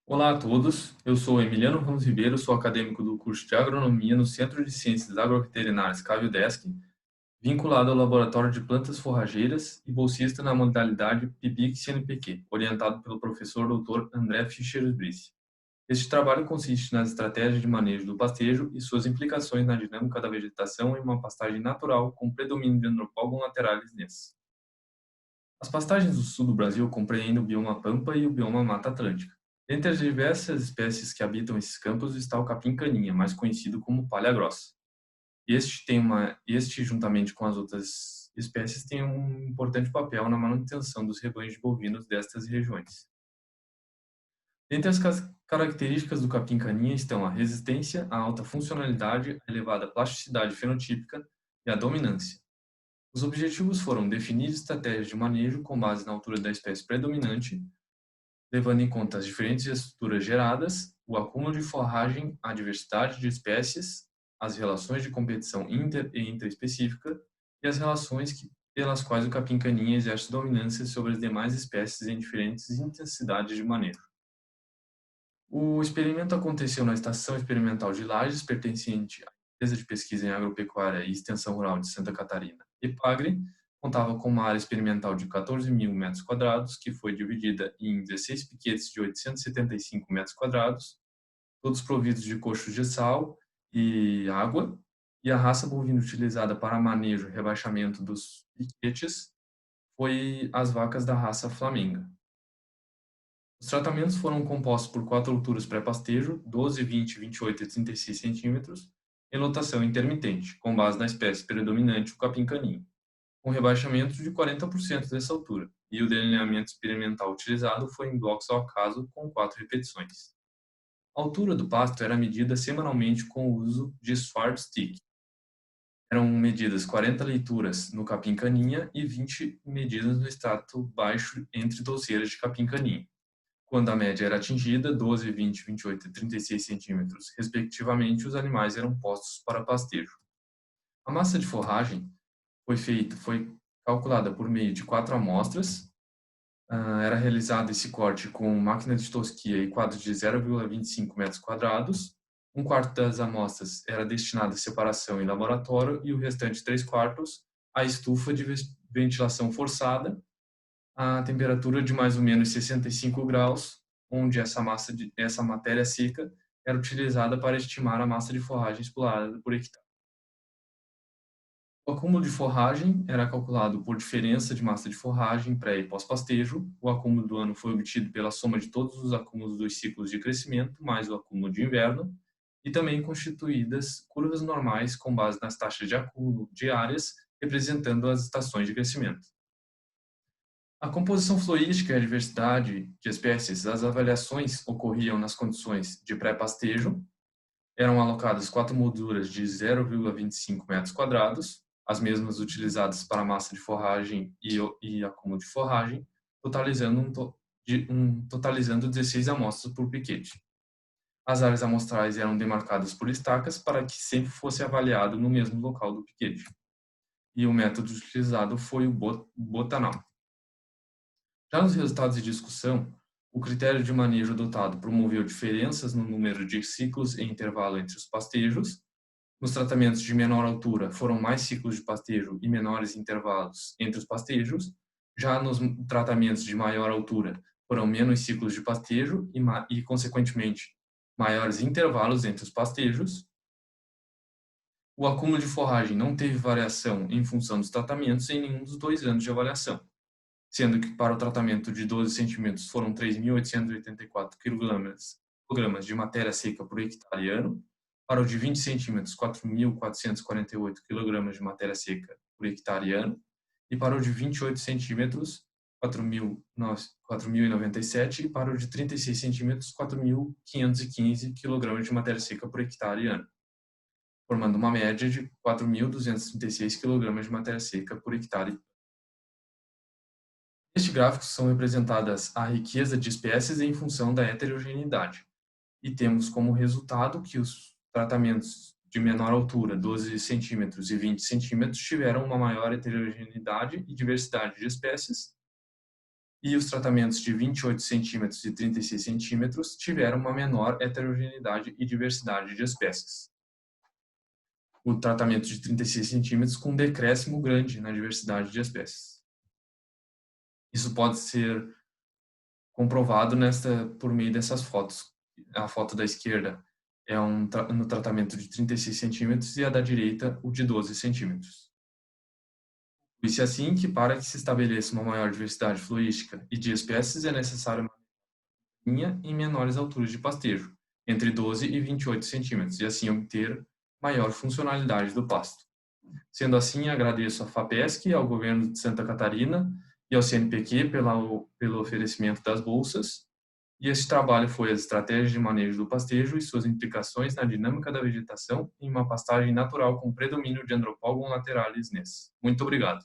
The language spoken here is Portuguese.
Olá a todos, eu sou Emiliano Ramos Ribeiro, sou acadêmico do curso de Agronomia no Centro de Ciências Agroveterinárias Caviodesc, vinculado ao Laboratório de Plantas Forrageiras e bolsista na modalidade PIBIC-CNPq, orientado pelo professor Dr. André Fischer-Brice. Este trabalho consiste nas estratégias de manejo do pastejo e suas implicações na dinâmica da vegetação em uma pastagem natural com predomínio de Andropogon lateralis ness. As pastagens do sul do Brasil compreendem o bioma pampa e o bioma mata atlântica. Dentre as diversas espécies que habitam esses campos está o capim-caninha, mais conhecido como palha grossa. Este, juntamente com as outras espécies, tem um importante papel na manutenção dos rebanhos de bovinos destas regiões. Dentre as características do capim-caninha estão a resistência, a alta funcionalidade, a elevada plasticidade fenotípica e a dominância. Os objetivos foram definir estratégias de manejo com base na altura da espécie predominante, levando em conta as diferentes estruturas geradas, o acúmulo de forragem, a diversidade de espécies, as relações de competição inter e intraespecífica e as relações pelas quais o capim-caninha exerce dominância sobre as demais espécies em diferentes intensidades de manejo. O experimento aconteceu na Estação Experimental de Lages, pertencente à Empresa de Pesquisa em Agropecuária e Extensão Rural de Santa Catarina, EPAGRE, contava com uma área experimental de 14.000 metros quadrados, que foi dividida em 16 piquetes de 875 metros quadrados, todos providos de coxos de sal e água, e a raça bovina utilizada para manejo e rebaixamento dos piquetes foi as vacas da raça Flamenga. Os tratamentos foram compostos por 4 alturas pré-pastejo, 12, 20, 28 e 36 centímetros, em lotação intermitente, com base na espécie predominante, o capim-caninho, com rebaixamento de 40% dessa altura, e o delineamento experimental utilizado foi em blocos ao acaso com 4 repetições. A altura do pasto era medida semanalmente com o uso de sward stick. Eram medidas 40 leituras no capim-caninha e 20 medidas no extrato baixo entre doceiras de capim-caninha. Quando a média era atingida, 12, 20, 28 e 36 centímetros, respectivamente, os animais eram postos para pastejo. A massa de forragem foi calculada por meio de 4 amostras. Era realizado esse corte com máquina de tosquia e quadro de 0,25 metros quadrados. Um quarto das amostras era destinado à separação em laboratório e o restante 3/4 à estufa de ventilação forçada, a temperatura de mais ou menos 65 graus, onde essa matéria seca era utilizada para estimar a massa de forragem explorada por hectare. O acúmulo de forragem era calculado por diferença de massa de forragem pré e pós-pastejo. O acúmulo do ano foi obtido pela soma de todos os acúmulos dos ciclos de crescimento, mais o acúmulo de inverno, e também constituídas curvas normais com base nas taxas de acúmulo diárias, representando as estações de crescimento. A composição florística e a diversidade de espécies, as avaliações ocorriam nas condições de pré-pastejo, eram alocadas 4 molduras de 0,25 metros quadrados, as mesmas utilizadas para massa de forragem e acúmulo de forragem, totalizando 16 amostras por piquete. As áreas amostrais eram demarcadas por estacas para que sempre fosse avaliado no mesmo local do piquete. E o método utilizado foi o botanal. Já nos resultados de discussão, o critério de manejo adotado promoveu diferenças no número de ciclos e intervalo entre os pastejos. Nos tratamentos de menor altura, foram mais ciclos de pastejo e menores intervalos entre os pastejos. Já nos tratamentos de maior altura, foram menos ciclos de pastejo e consequentemente, maiores intervalos entre os pastejos. O acúmulo de forragem não teve variação em função dos tratamentos em nenhum dos 2 anos de avaliação, sendo que para o tratamento de 12 centímetros foram 3.884 kg de matéria seca por hectare ano, para o de 20 centímetros, 4.448 kg de matéria seca por hectare ano, e para o de 28 centímetros, 4.097, e para o de 36 centímetros, 4.515 kg de matéria seca por hectare ano, formando uma média de 4.236 kg de matéria seca por hectare. Neste gráfico são representadas a riqueza de espécies em função da heterogeneidade, e temos como resultado que os tratamentos de menor altura, 12 centímetros e 20 centímetros, tiveram uma maior heterogeneidade e diversidade de espécies, e os tratamentos de 28 centímetros e 36 centímetros tiveram uma menor heterogeneidade e diversidade de espécies. O tratamento de 36 centímetros com um decréscimo grande na diversidade de espécies. Isso pode ser comprovado por meio dessas fotos. A foto da esquerda é no tratamento de 36 centímetros e a da direita o de 12 centímetros. Disse assim que para que se estabeleça uma maior diversidade florística e de espécies é necessário uma linha em menores alturas de pastejo, entre 12 e 28 centímetros, e assim obter maior funcionalidade do pasto. Sendo assim, agradeço à FAPESC, ao governo de Santa Catarina e ao CNPq pelo oferecimento das bolsas. E esse trabalho foi as estratégias de manejo do pastejo e suas implicações na dinâmica da vegetação em uma pastagem natural com predomínio de Andropogon lateralis NES. Muito obrigado.